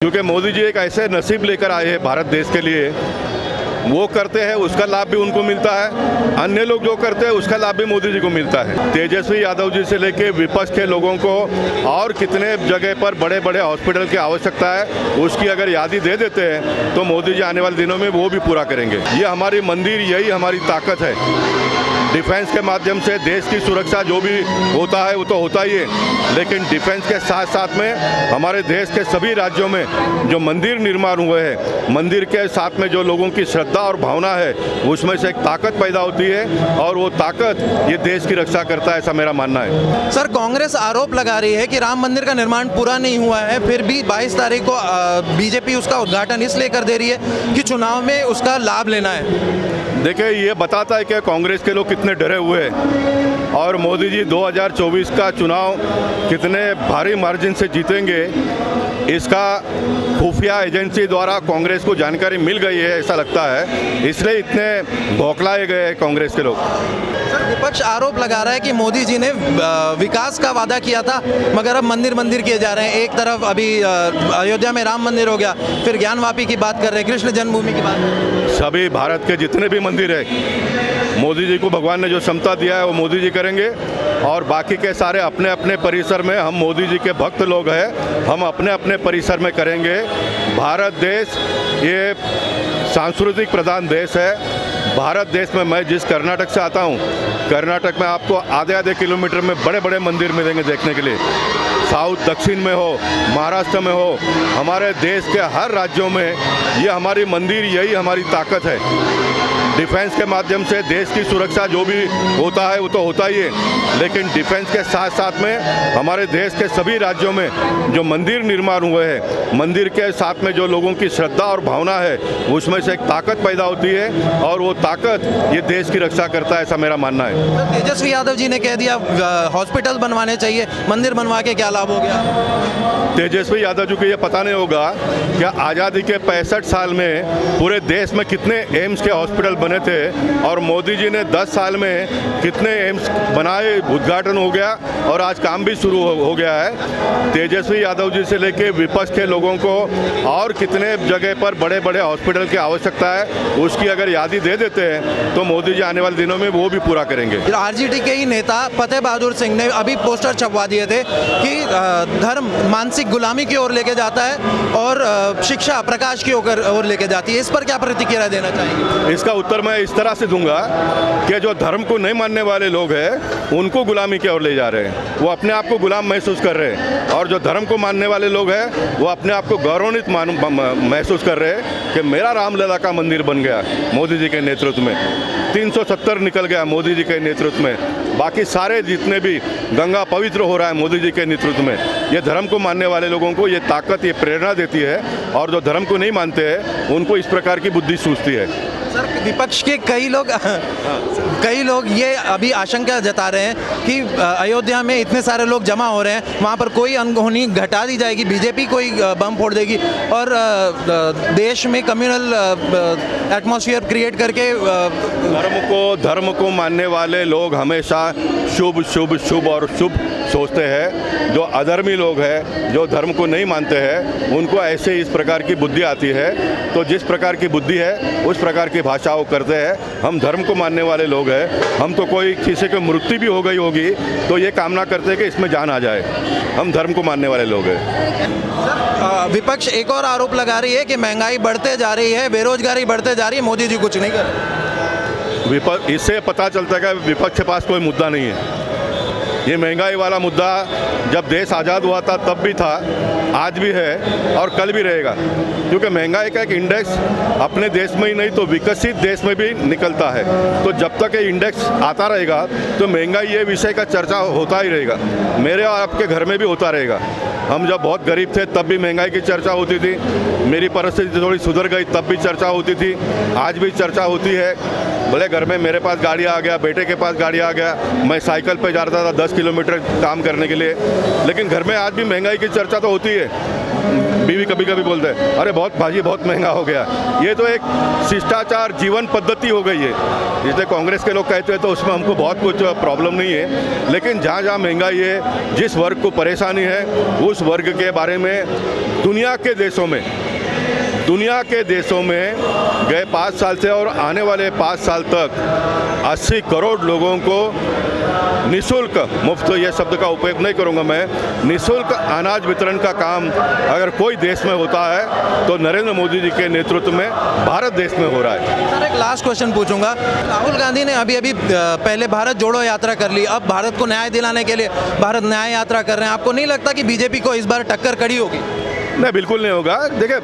क्योंकि मोदी जी एक ऐसे नसीब लेकर आए हैं भारत देश के लिए, वो करते हैं उसका लाभ भी उनको मिलता है, अन्य लोग जो करते हैं उसका लाभ भी मोदी जी को मिलता है। तेजस्वी यादव जी से लेके विपक्ष के लोगों को और कितने जगह पर बड़े बड़े हॉस्पिटल की आवश्यकता है, उसकी अगर यादी दे देते हैं तो मोदी जी आने वाले दिनों में वो भी पूरा करेंगे। ये हमारी मंदिर, यही हमारी ताकत है। डिफेंस के माध्यम से देश की सुरक्षा जो भी होता है वो तो होता ही है, लेकिन डिफेंस के साथ साथ में हमारे देश के सभी राज्यों में जो मंदिर निर्माण हुए हैं, मंदिर के साथ में जो लोगों की श्रद्धा और भावना है, उसमें से एक ताकत पैदा होती है और वो ताकत ये देश की रक्षा करता है, ऐसा मेरा मानना है। सर, कांग्रेस आरोप लगा रही है कि राम मंदिर का निर्माण पूरा नहीं हुआ है, फिर भी 22 तारीख को बीजेपी उसका उद्घाटन इसलिए कर दे रही है कि चुनाव में उसका लाभ लेना है। देखिए, ये बताता है कि कांग्रेस के लोग कितने डरे हुए हैं और मोदी जी 2024 का चुनाव कितने भारी मार्जिन से जीतेंगे, इसका खुफिया एजेंसी द्वारा कांग्रेस को जानकारी मिल गई है, ऐसा लगता है, इसलिए इतने बौखलाए गए हैं कांग्रेस के लोग। सर, विपक्ष आरोप लगा रहा है कि मोदी जी ने विकास का वादा किया था, मगर अब मंदिर किए जा रहे हैं। एक तरफ अभी अयोध्या में राम मंदिर हो गया, फिर ज्ञानवापी की बात कर रहे हैं, कृष्ण जन्मभूमि की बात। सभी भारत के जितने भी मंदिर है, मोदी जी को भगवान ने जो क्षमता दिया है वो मोदी जी करेंगे और बाकी के सारे अपने अपने परिसर में, हम मोदी जी के भक्त लोग हैं, हम अपने अपने परिसर में करेंगे। भारत देश ये सांस्कृतिक प्रधान देश है। भारत देश में, मैं जिस कर्नाटक से आता हूँ, कर्नाटक में आपको आधे किलोमीटर में बड़े बड़े मंदिर मिलेंगे देखने के लिए। साउथ दक्षिण में हो, महाराष्ट्र में हो, हमारे देश के हर राज्यों में ये हमारी मंदिर, यही हमारी ताकत है। डिफेंस के माध्यम से देश की सुरक्षा जो भी होता है वो तो होता ही है, लेकिन डिफेंस के साथ साथ में हमारे देश के सभी राज्यों में जो मंदिर निर्माण हुए हैं, मंदिर के साथ में जो लोगों की श्रद्धा और भावना है, उसमें से एक ताकत पैदा होती है और वो ताकत ये देश की रक्षा करता है, ऐसा मेरा मानना है। तेजस्वी यादव जी ने कह दिया हॉस्पिटल बनवाने चाहिए, मंदिर बनवा के क्या लाभ हो गया? तेजस्वी यादव जी को ये पता नहीं होगा कि आज़ादी के 65 साल में पूरे देश में कितने एम्स के हॉस्पिटल बने थे और मोदी जी ने 10 साल में कितने एम्स बनाए, उद्घाटन हो गया और आज काम भी शुरू हो गया है। तेजस्वी यादव जी से लेके विपक्ष के लोगों को और कितने जगह पर बड़े बड़े हॉस्पिटल की आवश्यकता है, उसकी अगर यादी दे देते हैं तो मोदी जी आने वाले दिनों में वो भी पूरा करेंगे। आरजेडी के ही नेता फतेह बहादुर सिंह ने अभी पोस्टर छपवा दिए थे कि धर्म मानसिक गुलामी की ओर लेके जाता है और शिक्षा प्रकाश की ओर लेके जाती है। इस पर क्या प्रतिक्रिया देना चाहिए? इसका उत्तर मैं इस तरह से दूंगा कि जो धर्म को नहीं मानने वाले लोग हैं उनको गुलामी की ओर ले जा रहे हैं, वो अपने आप को गुलाम महसूस कर रहे हैं, और जो धर्म को मानने वाले लोग हैं वो अपने आप को गौरवान्वित महसूस कर रहे हैं कि मेरा रामलला का मंदिर बन गया मोदी जी के नेतृत्व में, 370 निकल गया मोदी जी के नेतृत्व में, बाकी सारे जितने भी गंगा पवित्र हो रहा है मोदी जी के नेतृत्व में। ये धर्म को मानने वाले लोगों को ये ताकत, ये प्रेरणा देती है, और जो धर्म को नहीं मानते हैं उनको इस प्रकार की बुद्धि सूझती है। सर, विपक्ष के कई लोग ये अभी आशंका जता रहे हैं कि अयोध्या में इतने सारे लोग जमा हो रहे हैं, वहाँ पर कोई अनहोनी घटा दी जाएगी, बीजेपी कोई बम फोड़ देगी और देश में कम्युनल एटमॉस्फेयर क्रिएट करके धर्म को मानने वाले लोग हमेशा शुभ शुभ शुभ और शुभ सोचते हैं। जो अधर्मी लोग हैं, जो धर्म को नहीं मानते हैं, उनको ऐसे इस प्रकार की बुद्धि आती है। तो जिस प्रकार की बुद्धि है उस प्रकार की भाषा वो करते हैं। हम धर्म को मानने वाले लोग हैं, हम तो कोई किसी की मृत्यु भी हो गई होगी तो ये कामना करते हैं कि इसमें जान आ जाए। हम धर्म को मानने वाले लोग हैं। विपक्ष एक और आरोप लगा रही है कि महंगाई बढ़ते जा रही है, बेरोजगारी बढ़ते जा रही है, मोदी जी कुछ नहीं कर रहे। विपक्ष, इससे पता चलता है कि विपक्ष के पास कोई मुद्दा नहीं है। ये महंगाई वाला मुद्दा जब देश आज़ाद हुआ था तब भी था, आज भी है और कल भी रहेगा, क्योंकि महंगाई का एक इंडेक्स अपने देश में ही नहीं तो विकसित देश में भी निकलता है। तो जब तक ये इंडेक्स आता रहेगा तो महंगाई ये विषय का चर्चा होता ही रहेगा, मेरे और आपके घर में भी होता रहेगा। हम जब बहुत गरीब थे तब भी महंगाई की चर्चा होती थी, मेरी परिस्थिति थोड़ी सुधर गई तब भी चर्चा होती थी, आज भी चर्चा होती है। भले घर में मेरे पास गाड़ी आ गया, बेटे के पास गाड़ी आ गया, मैं साइकिल पे जा रहा था 10 किलोमीटर काम करने के लिए, लेकिन घर में आज भी महंगाई की चर्चा तो होती है। बीवी कभी कभी बोलते हैं अरे बहुत भाजी बहुत महंगा हो गया। ये तो एक शिष्टाचार जीवन पद्धति हो गई है, जिससे कांग्रेस के लोग कहते हैं तो उसमें हमको बहुत कुछ प्रॉब्लम नहीं है, लेकिन जहाँ जहाँ महंगाई है, जिस वर्ग को परेशानी है, उस उस वर्ग के बारे में दुनिया के देशों में गए 5 साल से और आने वाले 5 साल तक 80 करोड़ लोगों को निःशुल्क, मुफ्त ये शब्द का उपयोग नहीं करूंगा मैं, निःशुल्क अनाज वितरण का काम अगर कोई देश में होता है तो नरेंद्र मोदी जी के नेतृत्व में भारत देश में हो रहा है। सर, एक लास्ट क्वेश्चन पूछूंगा। राहुल गांधी ने अभी पहले भारत जोड़ो यात्रा कर ली, अब भारत को न्याय दिलाने के लिए भारत न्याय यात्रा कर रहे हैं। आपको नहीं लगता कि बीजेपी को इस बार टक्कर कड़ी होगी? नहीं, बिल्कुल नहीं होगा। देखिए,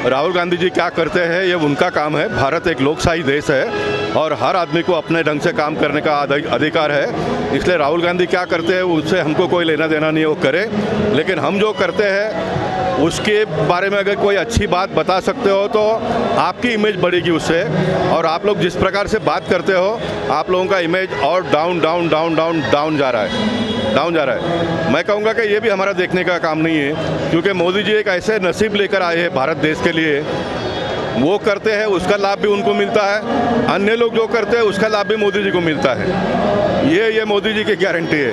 राहुल गांधी जी क्या करते हैं ये उनका काम है। भारत एक लोकशाही देश है और हर आदमी को अपने ढंग से काम करने का अधिकार है। इसलिए राहुल गांधी क्या करते हैं उससे हमको कोई लेना देना नहीं है, वो करे। लेकिन हम जो करते हैं उसके बारे में अगर कोई अच्छी बात बता सकते हो तो आपकी इमेज बढ़ेगी उससे, और आप लोग जिस प्रकार से बात करते हो आप लोगों का इमेज और डाउन जा रहा है। मैं कहूँगा कि ये भी हमारा देखने का काम नहीं है, क्योंकि मोदी जी एक ऐसे नसीब लेकर आए हैं भारत देश के लिए। वो करते हैं उसका लाभ भी उनको मिलता है, अन्य लोग जो करते हैं उसका लाभ भी मोदी जी को मिलता है। ये मोदी जी की गारंटी है।